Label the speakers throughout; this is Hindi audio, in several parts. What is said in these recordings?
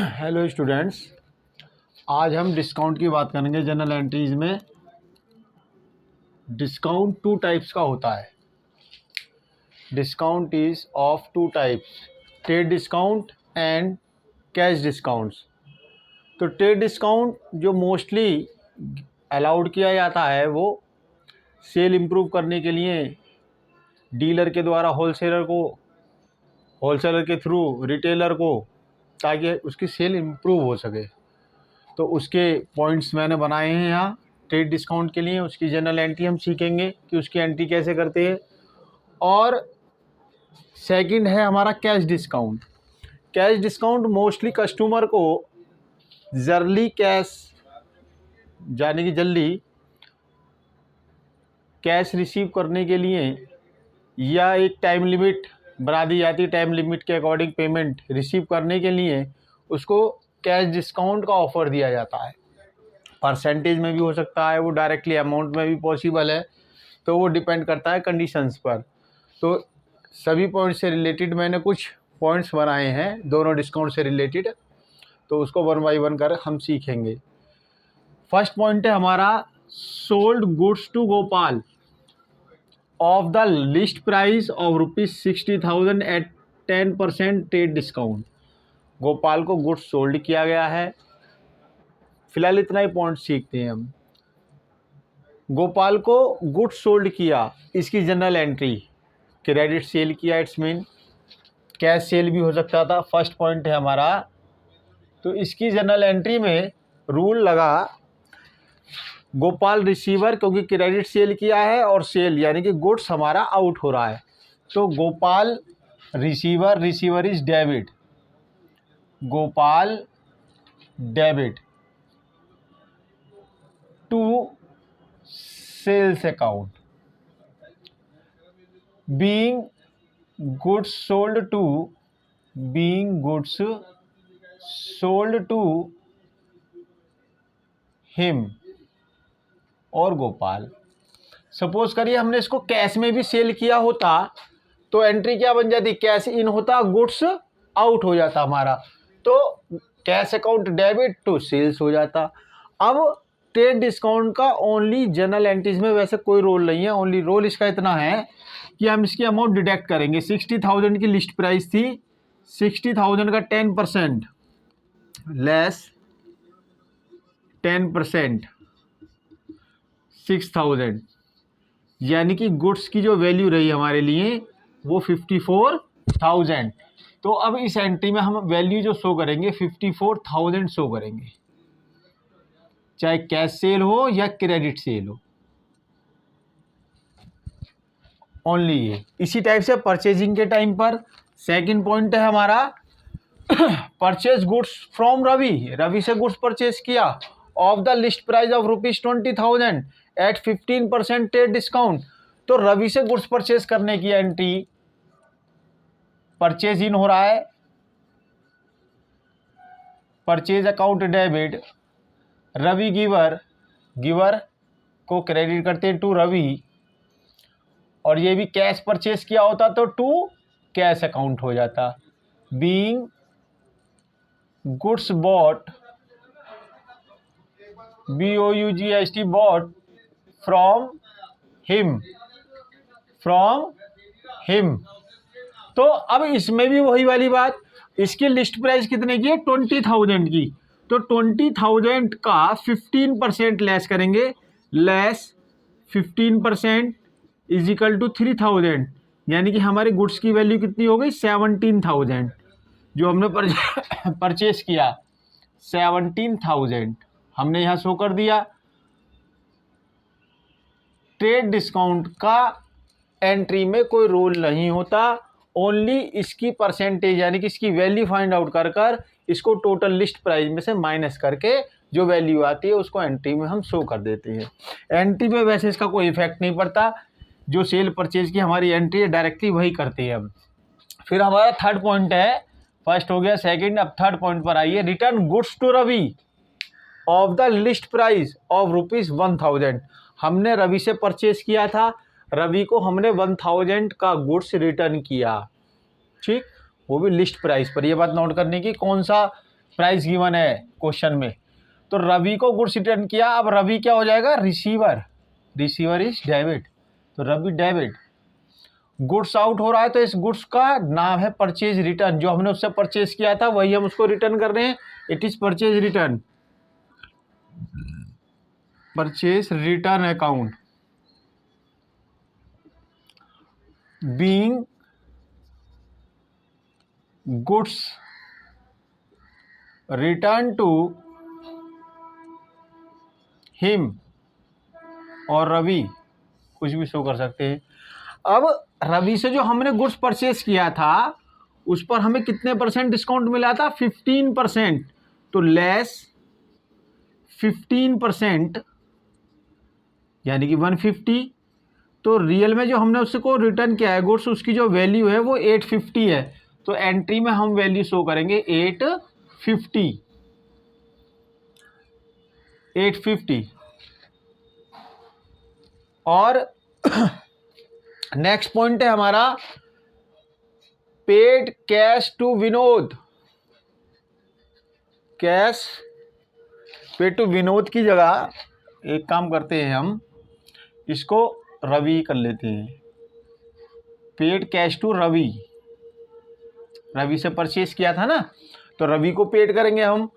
Speaker 1: हेलो स्टूडेंट्स, आज हम डिस्काउंट की बात करेंगे। जनरल एंट्रीज में डिस्काउंट टू टाइप्स का होता है। Discount is of two types, trade discount and cash discounts. तो ट्रेड डिस्काउंट जो मोस्टली अलाउड किया जाता है वो सेल इम्प्रूव करने के लिए डीलर के द्वारा होलसेलर के थ्रू रिटेलर को, ताकि उसकी सेल इम्प्रूव हो सके। तो उसके पॉइंट्स मैंने बनाए हैं यहाँ ट्रेड डिस्काउंट के लिए। उसकी जनरल एंट्री हम सीखेंगे कि उसकी एंट्री कैसे करते हैं। और सेकंड है हमारा cash discount. Cash discount mostly customer को जल्दी कैश यानी कि जल्दी कैश रिसीव करने के लिए या एक टाइम लिमिट बना दी जाती है, टाइम लिमिट के अकॉर्डिंग पेमेंट रिसीव करने के लिए उसको कैश डिस्काउंट का ऑफ़र दिया जाता है। परसेंटेज में भी हो सकता है, वो डायरेक्टली अमाउंट में भी पॉसिबल है, तो वो डिपेंड करता है कंडीशंस पर। तो सभी पॉइंट से रिलेटेड मैंने कुछ पॉइंट्स बनाए हैं दोनों डिस्काउंट से रिलेटेड, तो उसको वन बाई वन कर हम सीखेंगे। फर्स्ट पॉइंट है हमारा sold goods to Gopal of the list price of ₹60,000 at 10% trade discount. Gopal को गुड्स सोल्ड किया गया है। फिलहाल इतना ही पॉइंट सीखते हैं हम। गोपाल को गुड्स सोल्ड किया, इसकी जनरल एंट्री क्रेडिट सेल किया, इट्स मीन कैश सेल भी हो सकता था। फर्स्ट पॉइंट है हमारा। तो इसकी जनरल एंट्री में रूल लगा गोपाल रिसीवर, क्योंकि क्रेडिट सेल किया है और सेल यानी कि गुड्स हमारा आउट हो रहा है। तो Gopal receiver, receiver is debit, Gopal debit to sales account being goods sold to him और गोपाल। सपोज करिए हमने इसको कैश में भी सेल किया होता तो एंट्री क्या बन जाती, कैश इन होता, गुड्स आउट हो जाता हमारा, तो cash account debit to sales हो जाता। अब ट्रेड डिस्काउंट का ओनली जनरल एंट्रीज में वैसे कोई रोल नहीं है। ओनली रोल इसका इतना है कि हम इसकी अमाउंट डिडक्ट करेंगे। 60,000 की लिस्ट प्राइस थी, 60,000 का 10% लेस 10% 6,000, यानी कि गुड्स की जो वैल्यू रही हमारे लिए वो 54,000। तो अब इस एंट्री में हम वैल्यू जो शो करेंगे 54,000 शो करेंगे, चाहे कैश सेल हो या क्रेडिट सेल हो, ओनली ये। इसी टाइप से परचेजिंग के टाइम पर सेकंड पॉइंट है हमारा purchase goods from Ravi. Ravi से गुड्स परचेज किया of the list price of ₹20,000 at 15% trade discount. तो रवि से गुड्स परचेज करने की एंट्री परचेज इन हो रहा है, purchase account debit, Ravi giver को क्रेडिट करते हैं टू रवि, और ये भी कैश परचेज किया होता तो टू कैश अकाउंट हो जाता। Being goods bought BOUGST bought from him. तो अब इसमें भी वही वाली बात, इसकी लिस्ट प्राइस कितने की है, 20,000 की। तो 20,000 का 15% लेस करेंगे, लेस 15% इज इक्वल टू 3,000, यानी कि हमारी गुड्स की वैल्यू कितनी हो गई, 17,000। जो हमने परचेस किया 17,000 हमने यहाँ शो कर दिया। ट्रेड डिस्काउंट का एंट्री में कोई रोल नहीं होता, ओनली इसकी परसेंटेज यानी कि इसकी वैल्यू फाइंड आउट कर इसको टोटल लिस्ट प्राइस में से माइनस करके जो वैल्यू आती है उसको एंट्री में हम शो कर देते हैं। एंट्री में वैसे इसका कोई इफेक्ट नहीं पड़ता, जो सेल परचेज की हमारी एंट्री है डायरेक्टली वही करते हैं हम। फिर हमारा थर्ड पॉइंट है, फर्स्ट हो गया, सेकंड, अब थर्ड पॉइंट पर आइए। Return goods to Ravi of the list price of ₹1,000। हमने रवि से परचेज किया था, रवि को हमने 1,000 का गुड्स रिटर्न किया, ठीक, वो भी लिस्ट प्राइस पर। ये बात नोट करने की, कौन सा प्राइस गिवन है क्वेश्चन में। तो रवि को गुड्स रिटर्न किया, अब रवि क्या हो जाएगा, रिसीवर, रिसीवर इज डेबिट, तो रवि डेबिट। गुड्स आउट हो रहा है तो इस गुड्स का नाम है परचेज रिटर्न, जो हमने उससे परचेज किया था वही हम उसको रिटर्न कर रहे हैं, it is purchase return, purchase return account. Being goods return to him और रवि, कुछ भी शो कर सकते हैं। अब रवि से जो हमने गुड्स परचेज किया था उस पर हमें कितने परसेंट डिस्काउंट मिला था, 15%, तो लेस 15% यानी कि 150। तो रियल में जो हमने उसको रिटर्न किया है गुड्स, उसकी जो वैल्यू है वो 850 है, तो एंट्री में हम वैल्यू शो करेंगे 850। और नेक्स्ट पॉइंट है हमारा paid cash to Vinod. Cash paid to Vinod की जगह एक काम करते हैं, हम इसको रवि कर लेते हैं। Paid cash to Ravi, Ravi से परचेज किया था ना, तो रवि को पेड करेंगे हम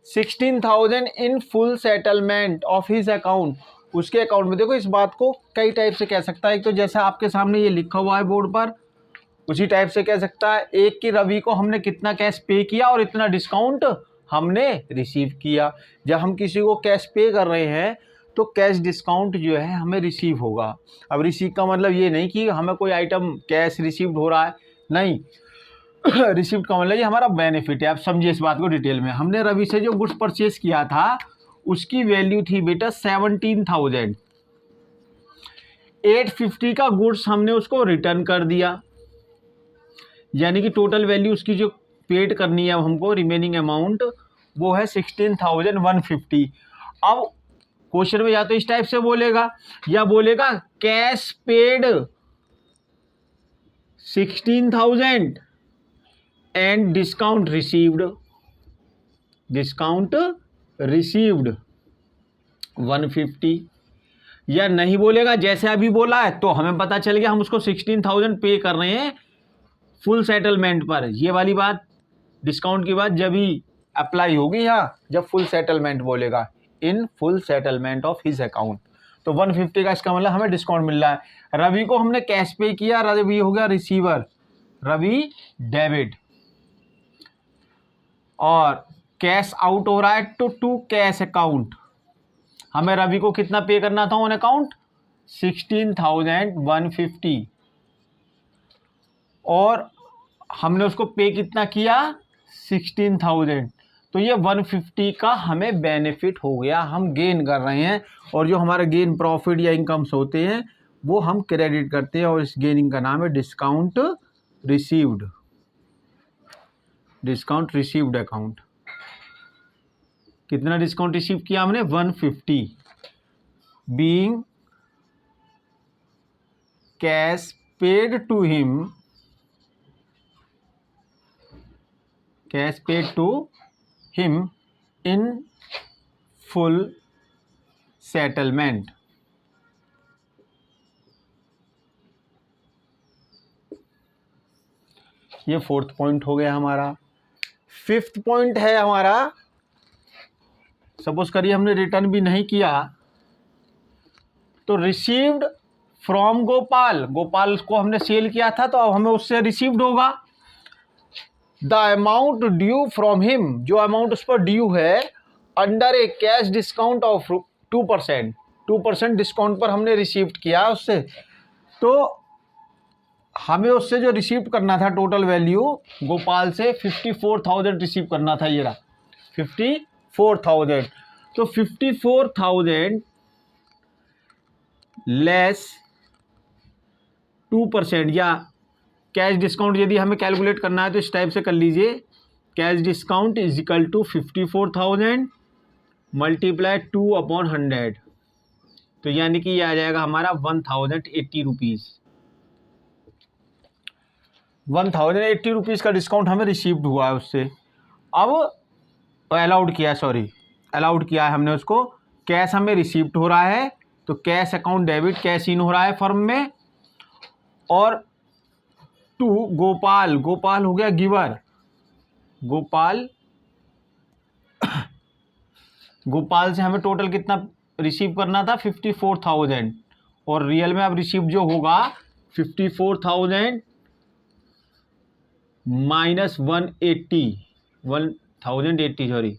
Speaker 1: 16,000 इन full settlement of his account, उसके अकाउंट में। देखो इस बात को कई टाइप से कह सकता है, एक तो जैसा आपके सामने ये लिखा हुआ है बोर्ड पर, उसी टाइप से कह सकता है। एक कि रवि को हमने कितना कैश पे किया और इतना डिस्काउंट हमने रिसीव किया। जब हम किसी को कैश पे कर रहे हैं तो कैश डिस्काउंट जो है हमें रिसीव होगा। अब रिसीव का मतलब ये नहीं कि हमें कोई आइटम कैश रिसीव्ड हो रहा है, नहीं रिसीव्ड का मतलब ये हमारा बेनिफिट है। आप समझिए इस बात को डिटेल में। हमने रवि से जो गुड्स परचेज किया था उसकी वैल्यू थी बेटा 17,000, 850 का गुड्स हमने उसको रिटर्न कर दिया, यानी कि टोटल वैल्यू उसकी जो पेड करनी है हमको, रिमेनिंग अमाउंट, वो है 16,150। अब क्वेश्चन में या तो इस टाइप से बोलेगा या बोलेगा cash paid 16,000 and discount received, discount received 150। या नहीं बोलेगा जैसे अभी बोला है, तो हमें पता चल गया हम उसको 16,000 पे कर रहे हैं फुल सेटलमेंट पर। ये वाली बात डिस्काउंट की बात जब ही अप्लाई होगी यहाँ, जब फुल सेटलमेंट बोलेगा, इन full settlement of his account. तो 150 का इसका मतलब हमें डिस्काउंट मिल रहा है। रवि को हमने कैश पे किया, रवि हो गया रिसीवर, रवि डेबिट। और कैश आउट हो रहा है टू कैश अकाउंट, हमें रवि को कितना पे करना था ऑन अकाउंट, 16,150, और हमने उसको पे कितना किया, 16,000। तो ये 150 का हमें बेनिफिट हो गया, हम गेन कर रहे हैं। और जो हमारे गेन प्रॉफिट या इनकम्स होते हैं वो हम क्रेडिट करते हैं, और इस गेनिंग का नाम है discount received, discount received account. कितना डिस्काउंट रिसीव किया हमने, 150। Being cash paid to him, cash paid to him in full settlement. ये फोर्थ पॉइंट हो गया हमारा। फिफ्थ पॉइंट है हमारा, सपोज करिए हमने रिटर्न भी नहीं किया, तो रिसीव्ड फ्रॉम गोपाल, गोपाल को हमने सेल किया था तो अब हमें उससे रिसीव्ड होगा। The amount due from him, जो अमाउंट उस पर ड्यू है, under A cash discount of 2%, 2% discount पर हमने रिसीव्ड किया उससे। तो हमें उससे जो रिसीव करना था टोटल वैल्यू गोपाल से 54,000 रिसीव करना था, ये रहा 54,000। तो 54,000 लेस 2%, या कैश डिस्काउंट यदि हमें कैलकुलेट करना है तो इस टाइप से कर लीजिए, cash discount is equal to 54,000 multiply 2/100, तो यानी कि ये आ जाएगा हमारा 1,080 रुपीज़। 1,080 रुपीज़ का डिस्काउंट हमें रिसीव्ड हुआ है उससे। अब अलाउड किया, सॉरी अलाउड किया है हमने उसको। कैश हमें रिसीव्ड हो रहा है, तो cash account debit, cash in हो रहा है फर्म में। और टू गोपाल, गोपाल हो गया गिवर, गोपाल, गोपाल से हमें टोटल कितना रिसीव करना था 54,000, और रियल में अब रिसीव जो होगा 54,000 माइनस 180 सॉरी,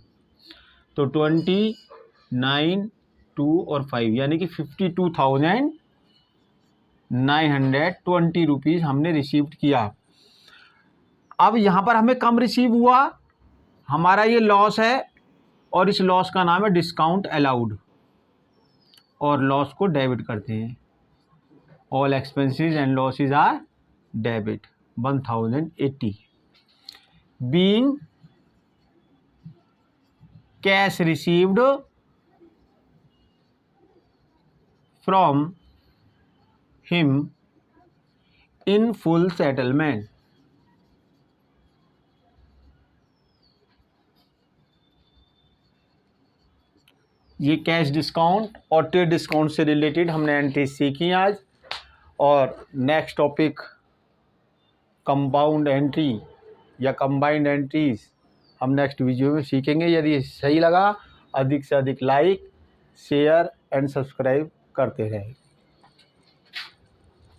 Speaker 1: तो 29, 2 और 5 यानी कि 52,920 रुपीज़ हमने रिसीव किया। अब यहाँ पर हमें कम रिसीव हुआ, हमारा ये लॉस है, और इस लॉस का नाम है डिस्काउंट अलाउड, और लॉस को डेबिट करते हैं। All expenses and losses are debit 1080, being cash received from him in full settlement. ये कैश डिस्काउंट और ट्रेड डिस्काउंट से रिलेटेड हमने एंट्रीज सीखी आज। और नेक्स्ट टॉपिक कंपाउंड एंट्री या कंबाइंड एंट्रीज हम नेक्स्ट वीडियो में सीखेंगे। यदि सही लगा, अधिक से अधिक लाइक, शेयर एंड सब्सक्राइब करते रहें।